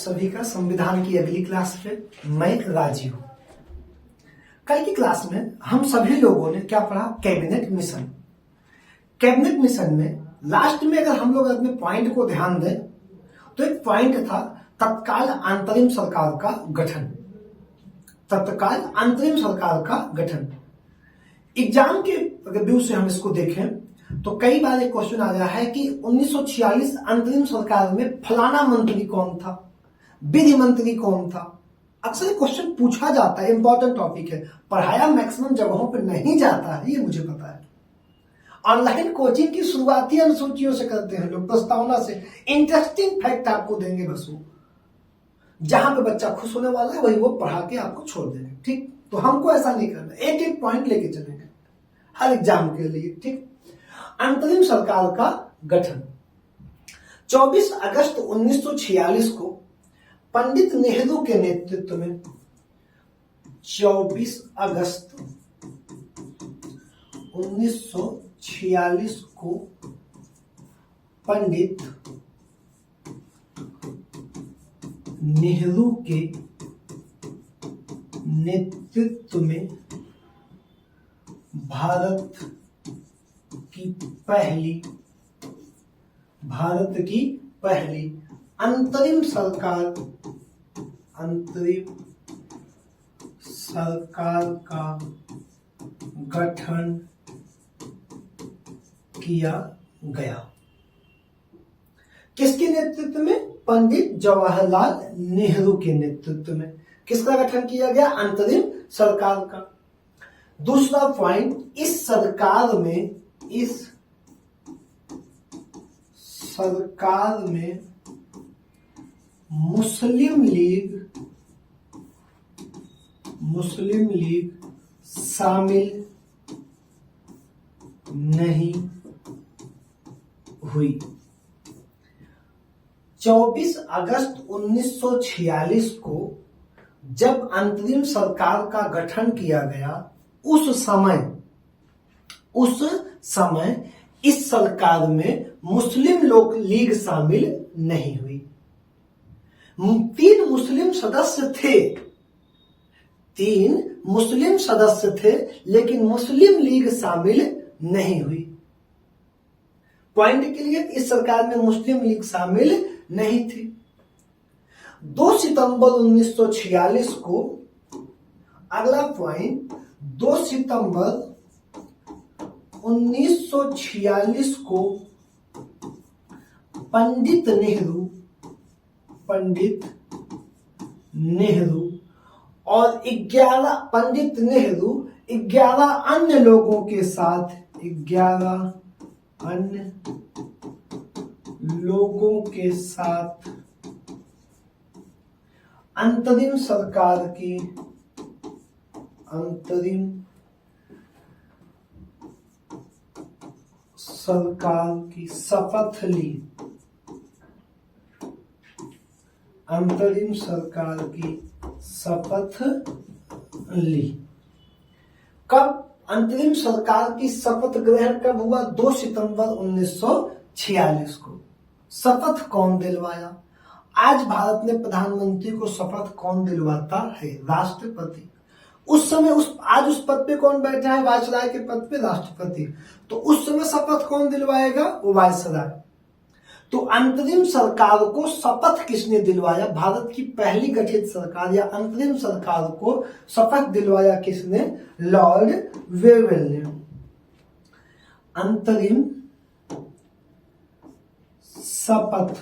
सभी का संविधान की अगली क्लास पे। मैं राजीव। कल की क्लास में हम सभी लोगों ने क्या पढ़ा? Cabinet mission. कैबिनेट मिशन में लास्ट में अगर हम लोग अपने पॉइंट को ध्यान दें तो एक पॉइंट था तत्काल अंतरिम सरकार का गठन। तत्काल अंतरिम सरकार का गठन। एग्जाम के व्यू से हम इसको देखें तो कई बार एक क्वेश्चन आ गया है कि 1946 अंतरिम सरकार में फलाना मंत्री कौन था, विधि मंत्री कौन था। अक्सर क्वेश्चन पूछा जाता है, इंपॉर्टेंट टॉपिक है, पढ़ाया मैक्सिमम जगहों पे नहीं जाता है, ये मुझे पता है। ऑनलाइन कोचिंग की शुरुआती अनुसूचियों से करते हैं लोग, प्रस्तावना से। इंटरेस्टिंग फैक्ट आपको देंगे बस वो, जहां पे बच्चा खुश होने वाला है वही वो पढ़ा के आपको छोड़ देंगे। ठीक, तो हमको ऐसा नहीं करना, एक एक पॉइंट लेके चलेंगे हर एग्जाम के लिए। ठीक, अंतरिम सरकार का गठन 24 अगस्त 1946 को पंडित नेहरू के नेतृत्व में 24 अगस्त 1946 को पंडित नेहरू के नेतृत्व में भारत की पहली अंतरिम सरकार का गठन किया गया। किसके नेतृत्व में? पंडित जवाहरलाल नेहरू के नेतृत्व में। किसका गठन किया गया? अंतरिम सरकार का। दूसरा पॉइंट, इस सरकार में मुस्लिम लीग शामिल नहीं हुई। 24 अगस्त 1946 को जब अंतरिम सरकार का गठन किया गया, उस समय इस सरकार में मुस्लिम लोग लीग शामिल नहीं हुई। 3 मुस्लिम सदस्य थे लेकिन मुस्लिम लीग शामिल नहीं हुई। पॉइंट के लिए, इस सरकार में मुस्लिम लीग शामिल नहीं थी। 2 सितंबर 1946 को, अगला पॉइंट, 2 सितंबर 1946 को पंडित नेहरू और 11 अन्य लोगों के साथ 11 अन्य लोगों के साथ अंतरिम सरकार की शपथ ली। अंतरिम सरकार की शपथ ली। कब अंतरिम सरकार की शपथ ग्रहण कब हुआ? 2 सितंबर 1946 को। शपथ कौन दिलवाया? आज भारत में प्रधानमंत्री को शपथ कौन दिलवाता है? राष्ट्रपति। उस समय आज उस पद पे कौन बैठा है? वायसराय के पद पे राष्ट्रपति। तो उस समय शपथ कौन दिलवाएगा? वो वायसराय। तो अंतरिम सरकार को शपथ किसने दिलवाया? भारत की पहली गठित सरकार या अंतरिम सरकार को शपथ दिलवाया किसने? लॉर्ड वेवेल ने। अंतरिम शपथ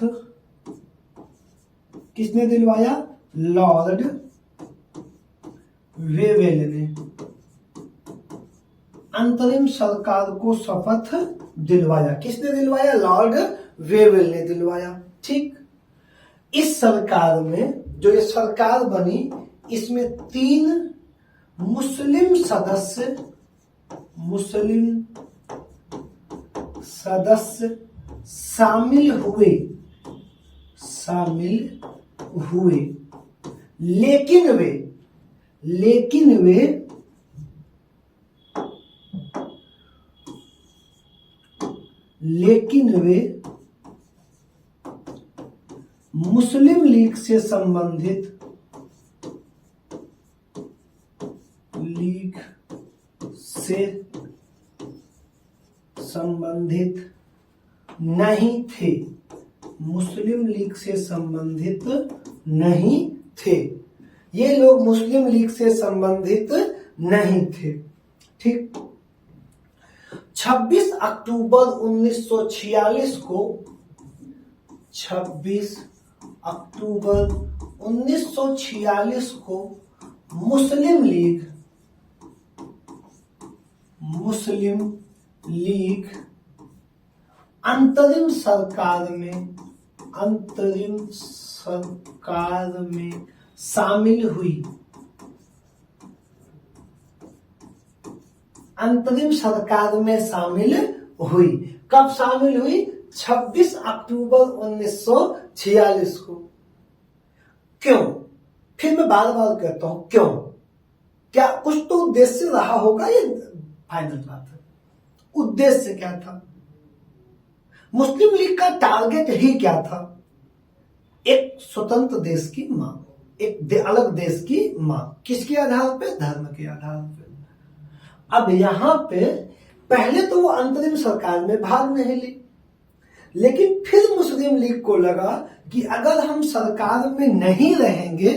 किसने दिलवाया? लॉर्ड वेवेल ने अंतरिम सरकार को शपथ दिलवाया। किसने दिलवाया? लॉर्ड वेवेल ने दिलवाया। ठीक, इस सरकार में जो ये सरकार बनी, इसमें 3 मुस्लिम सदस्य शामिल हुए लेकिन वे मुस्लिम लीग से संबंधित नहीं थे, मुस्लिम लीग से संबंधित नहीं थे, ये लोग मुस्लिम लीग से संबंधित नहीं थे। ठीक। 26 अक्टूबर 1946 को 26 अक्टूबर 1946 को मुस्लिम लीग अंतरिम सरकार में शामिल हुई। अंतरिम सरकार में शामिल हुई। कब शामिल हुई? 26 अक्टूबर 1946 को। क्यों? फिर मैं बार बार कहता हूं क्यों। क्या कुछ तो उद्देश्य रहा होगा, ये फाइनल बात है। उद्देश्य क्या था? मुस्लिम लीग का टारगेट ही क्या था? एक स्वतंत्र देश की मांग, एक अलग देश की मांग। किसके आधार पे? धर्म के आधार पे। अब यहां पे पहले तो वो अंतरिम सरकार में भाग नहीं ली, लेकिन फिर मुस्लिम लीग को लगा कि अगर हम सरकार में नहीं रहेंगे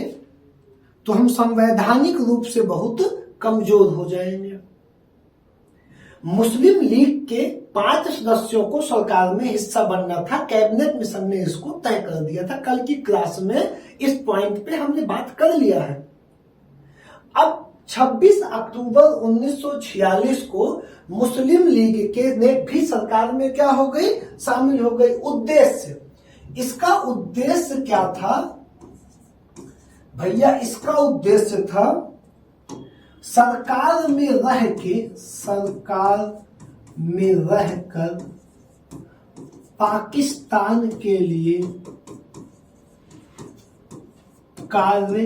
तो हम संवैधानिक रूप से बहुत कमजोर हो जाएंगे। मुस्लिम लीग के 5 सदस्यों को सरकार में हिस्सा बनना था। कैबिनेट मिशन ने इसको तय कर दिया था। कल की क्लास में इस पॉइंट पे हमने बात कर लिया है। अब 26 अक्टूबर 1946 को मुस्लिम लीग के ने भी सरकार में क्या हो गई? शामिल हो गई। उद्देश्य, इसका उद्देश्य क्या था भैया? इसका उद्देश्य था सरकार में रहकर पाकिस्तान के लिए कार्य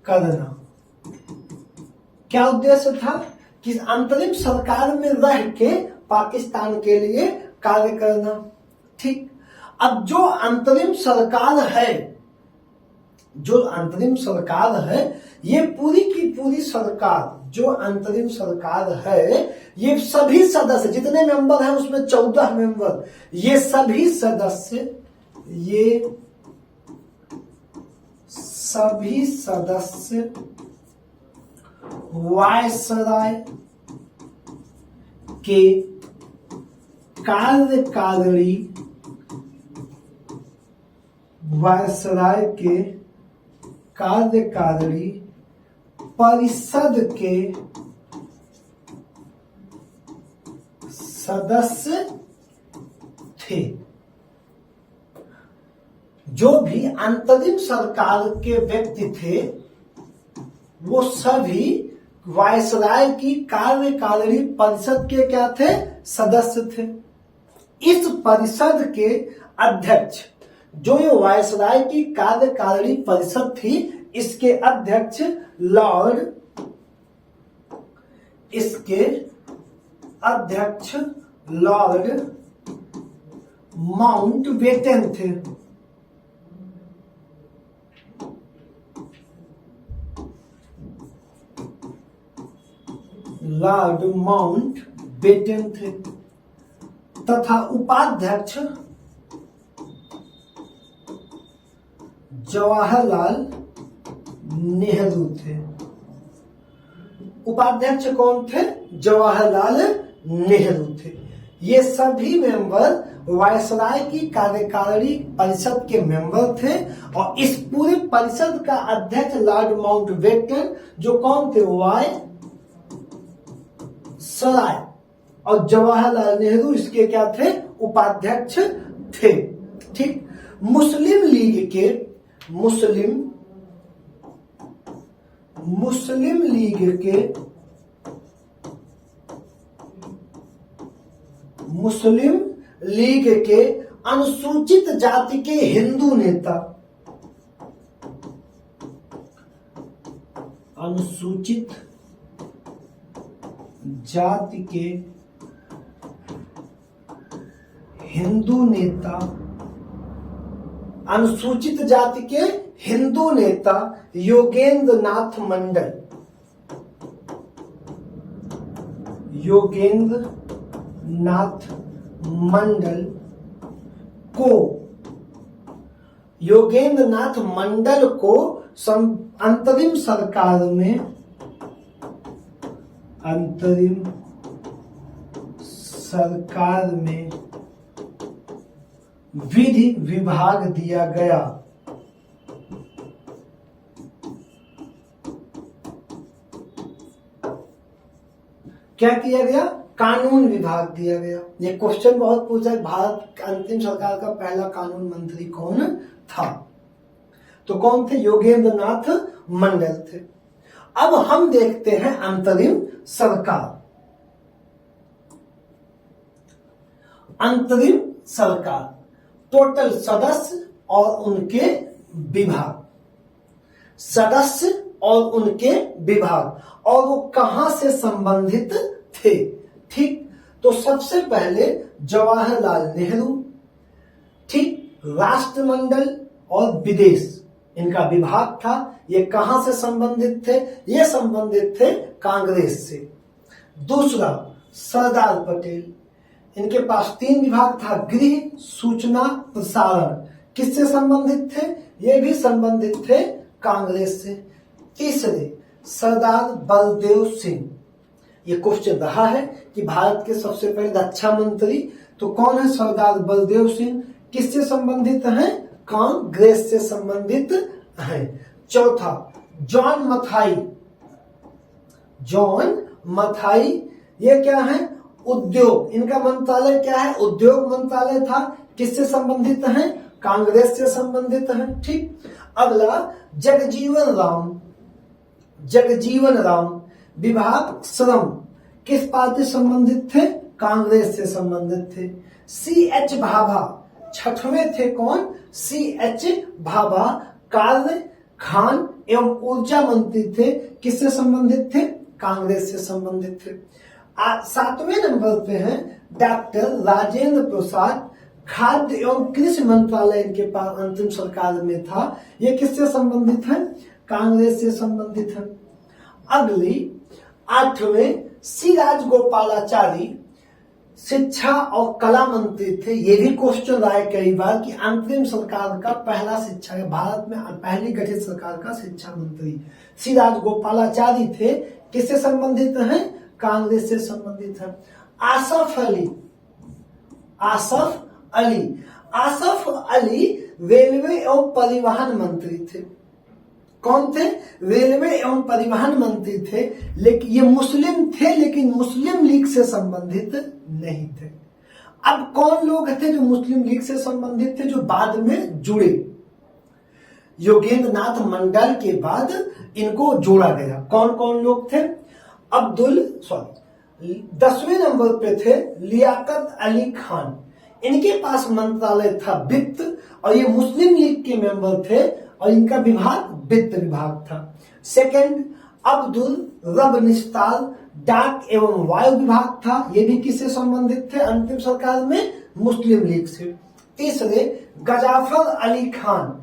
करना। क्या उद्देश्य था? कि अंतरिम सरकार में रह के पाकिस्तान के लिए कार्य करना। ठीक। अब जो अंतरिम सरकार है, ये पूरी की पूरी सरकार, जो अंतरिम सरकार है, ये सभी सदस्य, जितने मेंबर हैं उसमें 14 मेंबर, ये सभी सदस्य वायसराय के कार्यकारिणी परिषद के सदस्य थे। जो भी अंतरिम सरकार के व्यक्ति थे वो सभी वायसराय की कार्यकारिणी परिषद के क्या थे? सदस्य थे। इस परिषद के अध्यक्ष, जो ये वायसराय की कार्यकारिणी परिषद थी, इसके अध्यक्ष लॉर्ड माउंटबेटन थे। लॉर्ड माउंटबेटन थे तथा उपाध्यक्ष जवाहरलाल नेहरू थे। उपाध्यक्ष कौन थे? जवाहरलाल नेहरू थे। ये सभी मेंबर वायसराय की कार्यकारिणी परिषद के मेंबर थे और इस पूरे परिषद का अध्यक्ष लॉर्ड माउंटबेटन, जो कौन थे? वायसराय, और जवाहरलाल नेहरू इसके क्या थे? उपाध्यक्ष थे। ठीक। मुस्लिम लीग के अनुसूचित जाति के हिंदू नेता, अनुसूचित जाति के हिंदू नेता अनुसूचित जाति के हिंदू नेता योगेंद्र नाथ मंडल, योगेंद्र नाथ मंडल को, योगेंद्र नाथ मंडल को अंतरिम सरकार में, अंतरिम सरकार में विधि विभाग दिया गया। क्या किया गया? कानून विभाग दिया गया। ये क्वेश्चन बहुत पूछा है, भारत की अंतिम सरकार का पहला कानून मंत्री कौन था? तो कौन थे? योगेंद्र नाथ मंडल थे। अब हम देखते हैं अंतरिम सरकार। अंतरिम सरकार, टोटल सदस्य और उनके विभाग, सदस्य और उनके विभाग, और वो कहां से संबंधित थे। ठीक, तो सबसे पहले जवाहरलाल नेहरू, ठीक, राष्ट्रमंडल और विदेश इनका विभाग था। ये कहां से संबंधित थे? ये संबंधित थे कांग्रेस से। दूसरा, सरदार पटेल, इनके पास 3 विभाग था, गृह, सूचना, प्रसारण। किससे संबंधित थे? ये भी संबंधित थे कांग्रेस से। तीसरे, सरदार बलदेव सिंह, ये क्वेश्चन रहा है कि भारत के सबसे पहले रक्षा मंत्री तो कौन है? सरदार बलदेव सिंह। किससे संबंधित हैं? कांग्रेस से संबंधित हैं। चौथा, जॉन मथाई, जॉन मथाई, ये क्या है? उद्योग, इनका मंत्रालय क्या है? उद्योग मंत्रालय था। किससे संबंधित हैं? कांग्रेस से संबंधित हैं। ठीक, अगला जगजीवन राम, जगजीवन राम, विभाग श्रम, किस पार्टी से संबंधित थे? कांग्रेस से संबंधित थे। C.H. भाभा, छठवें थे कौन? C.H. भाभा, कार्य, खान एवं ऊर्जा मंत्री थे। किससे संबंधित थे? कांग्रेस से संबंधित थे। 7वें नंबर पे हैं डॉक्टर राजेंद्र प्रसाद, खाद्य एवं कृषि मंत्रालय इनके पास अंतिम सरकार में था। ये किससे संबंधित है? कांग्रेस से संबंधित है। अगली 8वें सी राजगोपालाचारी, शिक्षा और कला मंत्री थे। ये भी क्वेश्चन आए कई बार कि अंतरिम सरकार का पहला शिक्षा, भारत में पहली गठित सरकार का शिक्षा मंत्री सी राजगोपालाचारी थे। किससे संबंधित हैं? कांग्रेस से संबंधित है। आसफ अली, आसफ अली, आसफ अली रेलवे एवं परिवहन मंत्री थे। कौन थे? रेलवे एवं परिवहन मंत्री थे। लेकिन ये मुस्लिम थे, लेकिन मुस्लिम लीग से संबंधित नहीं थे। अब कौन लोग थे जो मुस्लिम लीग से संबंधित थे, जो बाद में जुड़े? योगेंद्र नाथ मंडल के बाद इनको जोड़ा गया। कौन कौन लोग थे? 10वें नंबर पे थे लियाकत अली खान, इनके पास मंत्रालय था वित्त, और ये मुस्लिम लीग के मेंबर थे और इनका विभाग वित्त विभाग था। सेकंड, अब्दुल रब निस्तार, डाक एवं वायु विभाग था। ये भी किससे संबंधित थे? अंतिम सरकार में मुस्लिम लीग से। तीसरे, गजाफर अली खान,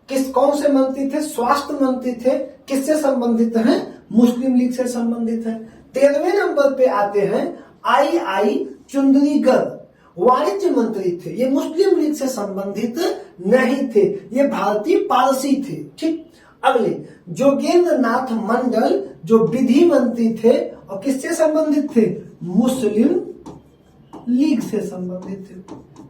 कौन से मंत्री थे? स्वास्थ्य मंत्री थे। किससे संबंधित हैं? मुस्लिम लीग से संबंधित है। 13वें नंबर पे आते हैं आई चुंदरीगढ़, वाणिज्य मंत्री थे। ये मुस्लिम लीग से संबंधित नहीं थे, ये भारतीय पारसी थे। ठीक, अगले जोगेंद्र नाथ मंडल, जो विधि मंत्री थे और किससे संबंधित थे? मुस्लिम लीग से संबंधित थे।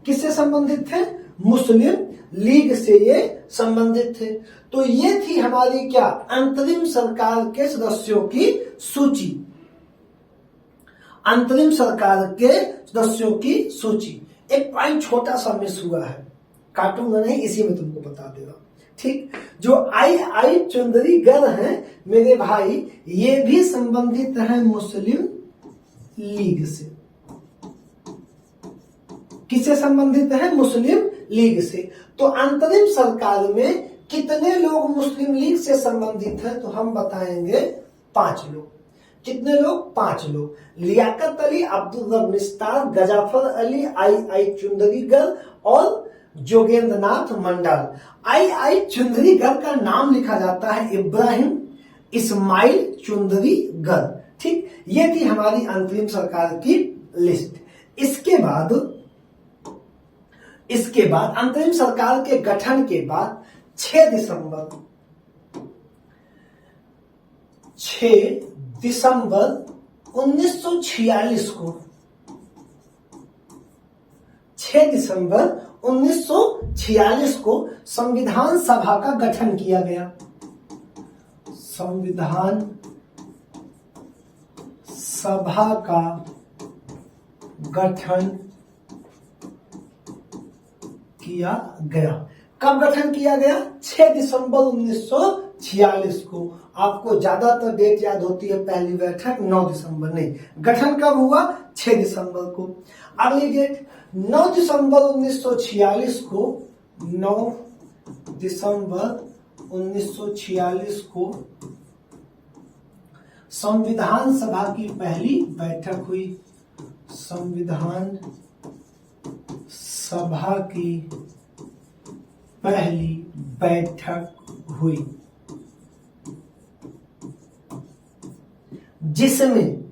किससे संबंधित थे? मुस्लिम लीग से ये संबंधित थे। तो ये थी हमारी क्या? अंतरिम सरकार के सदस्यों की सूची, अंतरिम सरकार के सदस्यों की सूची। एक पॉइंट छोटा सा मिस हुआ है, काटूंगा नहीं, इसी में तुमको बता देगा। ठीक, जो आई चुंदरीगढ़ हैं मेरे भाई, ये भी संबंधित है मुस्लिम लीग से। किससे संबंधित है? मुस्लिम लीग से। तो अंतरिम सरकार में कितने लोग मुस्लिम लीग से संबंधित हैं? तो हम बताएंगे 5 लोग। कितने लोग? 5 लोग। लियाकत अली, अब्दुल रब निस्तार, गजाफर अली, आई चुंदरीगढ़ और जोगेंद्रनाथ मंडल। आई चुंदरीगढ़ का नाम लिखा जाता है इब्राहिम इस्माइल चुंदरीगढ़। ठीक, ये थी हमारी अंतरिम सरकार की लिस्ट। इसके बाद अंतरिम सरकार के गठन के बाद 6 दिसंबर 1946 को 6 दिसंबर 1946 को संविधान सभा का गठन किया गया। संविधान सभा का गठन किया गया। कब गठन किया गया? 6 दिसंबर 1946 को। आपको ज्यादातर डेट याद होती है, पहली बैठक 9 दिसंबर, नहीं, गठन कब हुआ? 6 दिसंबर को। अगली डेट 9 दिसंबर 1946 को, 9 दिसंबर 1946 को संविधान सभा की पहली बैठक हुई। संविधान सभा की पहली बैठक हुई, जिसमें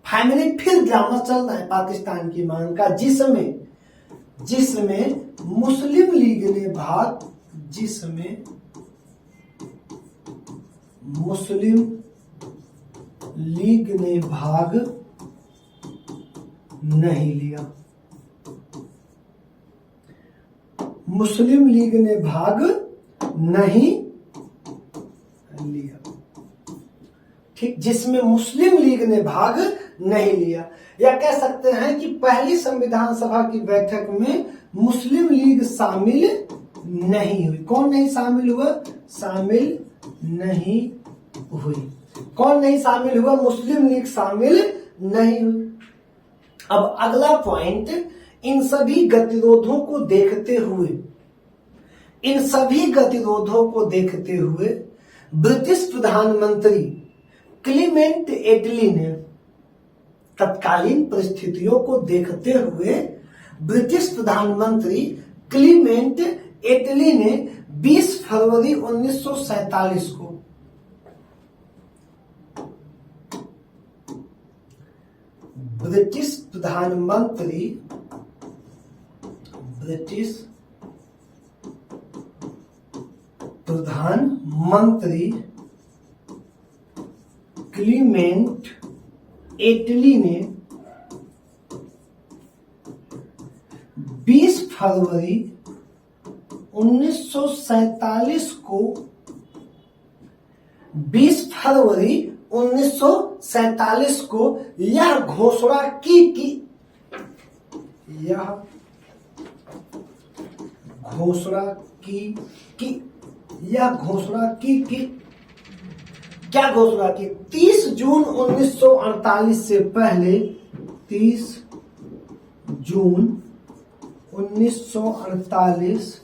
फाइनली फिर ड्रामा चल रहा है पाकिस्तान की मांग का, जिसमें मुस्लिम लीग ने भाग नहीं लिया। मुस्लिम लीग ने भाग नहीं लिया। ठीक, जिसमें मुस्लिम लीग ने भाग नहीं लिया, या कह सकते हैं कि पहली संविधान सभा की बैठक में मुस्लिम लीग शामिल नहीं हुई। कौन नहीं शामिल हुआ? शामिल नहीं हुई। कौन नहीं शामिल हुआ? मुस्लिम लीग शामिल नहीं हुई। अब अगला पॉइंट, इन सभी गतिरोधों को देखते हुए ब्रिटिश प्रधानमंत्री क्लीमेंट एटली ने, तत्कालीन परिस्थितियों को देखते हुए ब्रिटिश प्रधानमंत्री क्लीमेंट एटली ने 20 फरवरी 1947 को ब्रिटिश प्रधानमंत्री क्लीमेंट एटली ने 20 फरवरी 1947 को 20 फरवरी 1947 को यह घोषणा की कि क्या घोषणा की? 30 जून 1948 से पहले 30 जून 1948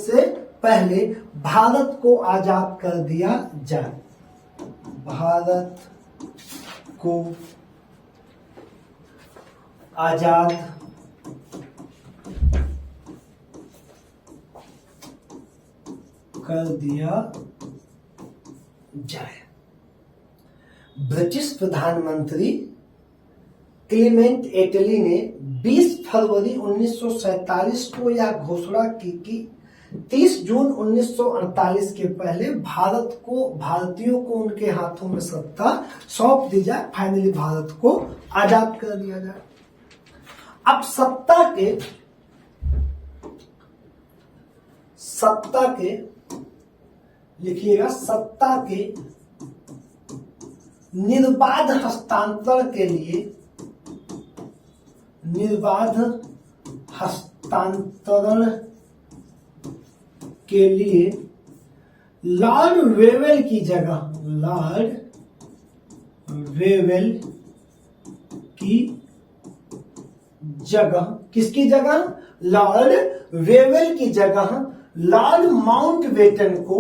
से पहले भारत को आजाद कर दिया जाए। भारत को आजाद कर दिया जाए। ब्रिटिश प्रधानमंत्री क्लीमेंट एटली ने 20 फरवरी 1947 को यह घोषणा की कि 30 जून 1948 के पहले भारतीयों को उनके हाथों में सत्ता सौंप दी जाए, फाइनली भारत को आजाद कर दिया जाए। अब सत्ता के लिखिएगा, सत्ता के निर्बाध हस्तांतरण के लिए लॉर्ड वेवेल की जगह किसकी जगह? लॉर्ड वेवेल की जगह लॉर्ड माउंटबेटन को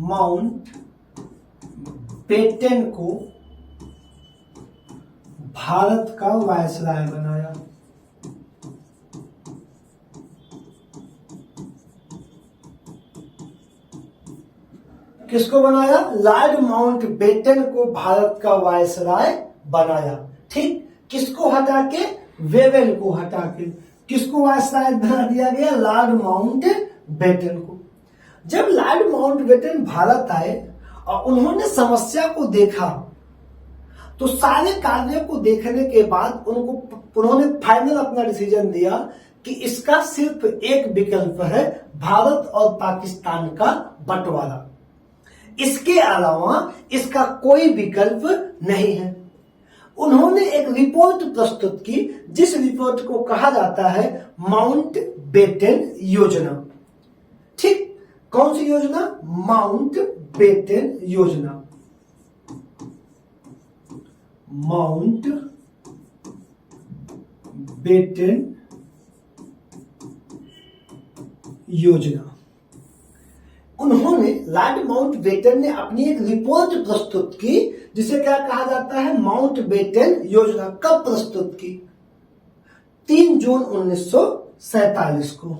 माउंट बेटन को भारत का वायसराय बनाया। किसको बनाया? लॉर्ड माउंट बेटन को भारत का वायसराय बनाया। ठीक, किसको हटा के? वेवेल को हटा के। किसको वायसराय बना दिया गया? लॉर्ड माउंट बेटन को। जब लॉर्ड माउंट बेटन भारत आए और उन्होंने समस्या को देखा, तो सारे कार्यों को देखने के बाद उन्होंने फाइनल अपना डिसीजन दिया कि इसका सिर्फ एक विकल्प है, भारत और पाकिस्तान का बंटवारा। इसके अलावा इसका कोई विकल्प नहीं है। उन्होंने एक रिपोर्ट प्रस्तुत की, जिस रिपोर्ट को कहा जाता है माउंट बेटन योजना। ठीक, कौन सी योजना? माउंट बेटन योजना। माउंट बेटन योजना। उन्होंने लॉर्ड माउंट बेटन ने अपनी एक रिपोर्ट प्रस्तुत की, जिसे क्या कहा जाता है? माउंट बेटन योजना। कब प्रस्तुत की? 3 जून 1947 को।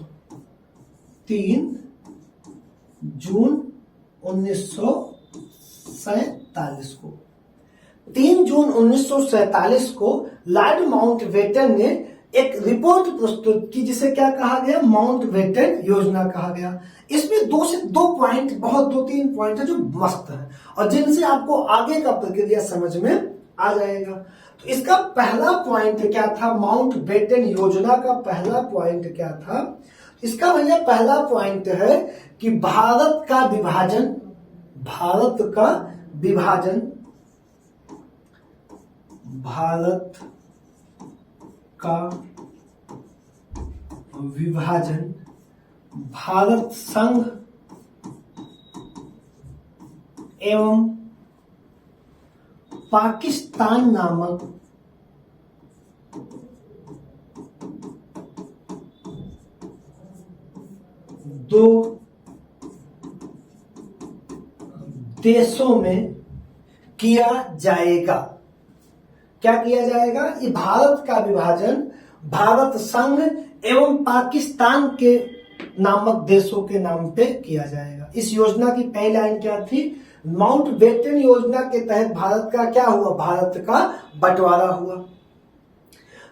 3 जून 1947 को। 3 जून 1947 को लॉर्ड माउंट बेटन ने एक रिपोर्ट प्रस्तुत की, जिसे क्या कहा गया? माउंट बेटन योजना कहा गया। इसमें 2 से 2 पॉइंट, बहुत 2-3 पॉइंट है जो मस्त है और जिनसे आपको आगे का प्रक्रिया समझ में आ जाएगा। तो इसका पहला पॉइंट क्या था? माउंट बेटन योजना का पहला पॉइंट क्या था? इसका भैया पहला पॉइंट है कि भारत का विभाजन, भारत का विभाजन, भारत का विभाजन भारत संघ एवं पाकिस्तान नामक दो देशों में किया जाएगा। क्या किया जाएगा? ये भारत का विभाजन भारत संघ एवं पाकिस्तान के नामक देशों के नाम पे किया जाएगा। इस योजना की पहली लाइन क्या थी? माउंट बेटन योजना के तहत भारत का क्या हुआ? भारत का बंटवारा हुआ।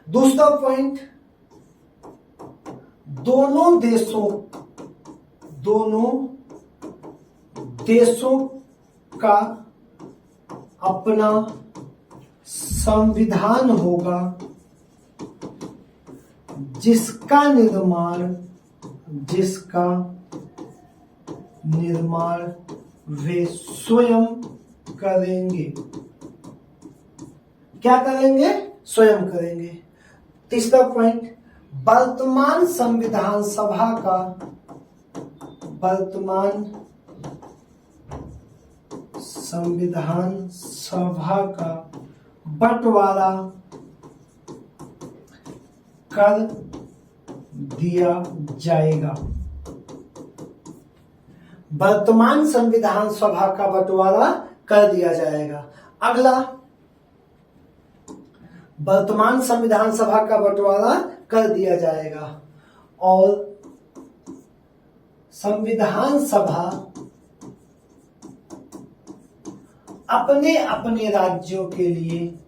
दूसरा पॉइंट, दोनों देशों का अपना संविधान होगा, जिसका निर्माण वे स्वयं करेंगे। क्या करेंगे? स्वयं करेंगे। तीसरा पॉइंट, वर्तमान संविधान सभा का बंटवारा कर दिया जाएगा। वर्तमान संविधान सभा का बंटवारा कर दिया जाएगा। अगला, वर्तमान संविधान सभा का बंटवारा कर दिया जाएगा और संविधान सभा अपने अपने राज्यों के लिए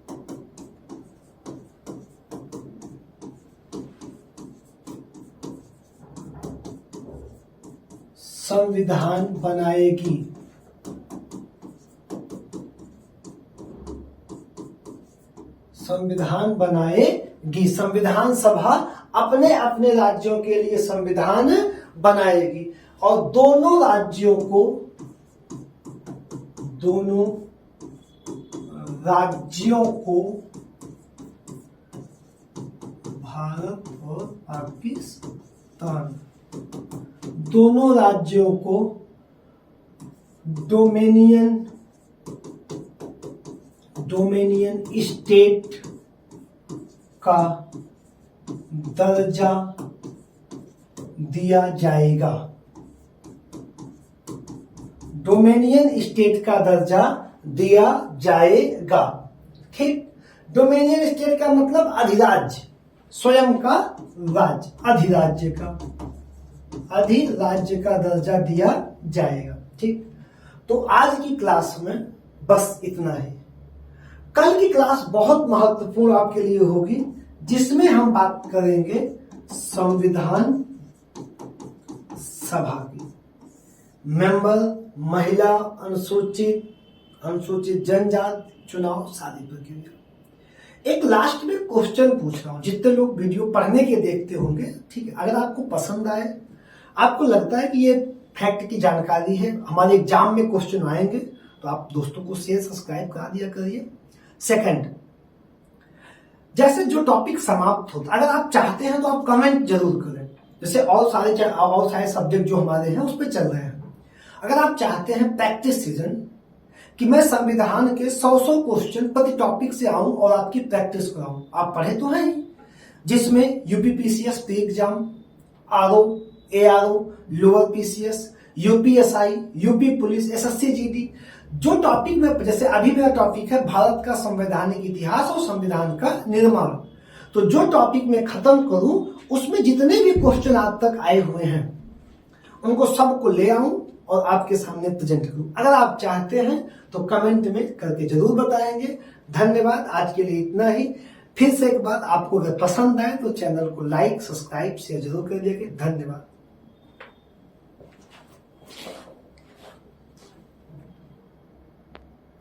संविधान बनाएगी। संविधान सभा अपने अपने राज्यों के लिए संविधान बनाएगी और दोनों राज्यों को भारत और पाकिस्तान दोनों राज्यों को डोमेनियन स्टेट का दर्जा दिया जाएगा। डोमेनियन स्टेट का दर्जा दिया जाएगा। ठीक, डोमेनियन स्टेट का मतलब अधिराज्य, स्वयं का राज्य, अधिराज्य का दर्जा दिया जाएगा। ठीक, तो आज की क्लास में बस इतना ही। कल की क्लास बहुत महत्वपूर्ण आपके लिए होगी, जिसमें हम बात करेंगे संविधान सभा की, मेंबर, महिला, अनुसूचित जनजाति, चुनाव, शादी प्रक्रिया। एक लास्ट में क्वेश्चन पूछ रहा हूं, जितने लोग वीडियो पढ़ने के देखते होंगे, ठीक है, अगर आपको पसंद आए, आपको लगता है कि ये फैक्ट की जानकारी है, हमारे एग्जाम में क्वेश्चन आएंगे, तो आप दोस्तों को शेयर सब्सक्राइब करा दिया करिए। सेकंड, जैसे जो टॉपिक समाप्त होता, अगर आप चाहते हैं तो आप कमेंट जरूर करें, जैसे और सारे सब्जेक्ट जो हमारे हैं उस पर चल रहे हैं। अगर आप चाहते हैं प्रैक्टिस सीजन कि मैं संविधान के 100 क्वेश्चन प्रति टॉपिक से आऊं और आपकी प्रैक्टिस कराऊं, आप पढ़े तो हैं ही, जिसमें UPPCS pre exam, RO, ARO, lower PCS, UPSI, UP police, SSC GD, जो टॉपिक में, जैसे अभी मेरा टॉपिक है भारत का संवैधानिक इतिहास और संविधान का निर्माण, तो जो टॉपिक मैं खत्म करूं उसमें जितने भी क्वेश्चन आज तक आए हुए हैं उनको सबको ले आऊं और आपके सामने प्रेजेंट करूं। अगर आप चाहते हैं तो कमेंट में करके जरूर बताएंगे। धन्यवाद, आज के लिए इतना ही। फिर से एक बात, आपको अगर पसंद आए तो चैनल को लाइक, सब्सक्राइब, शेयर जरूर कर दीजिएगा। धन्यवाद।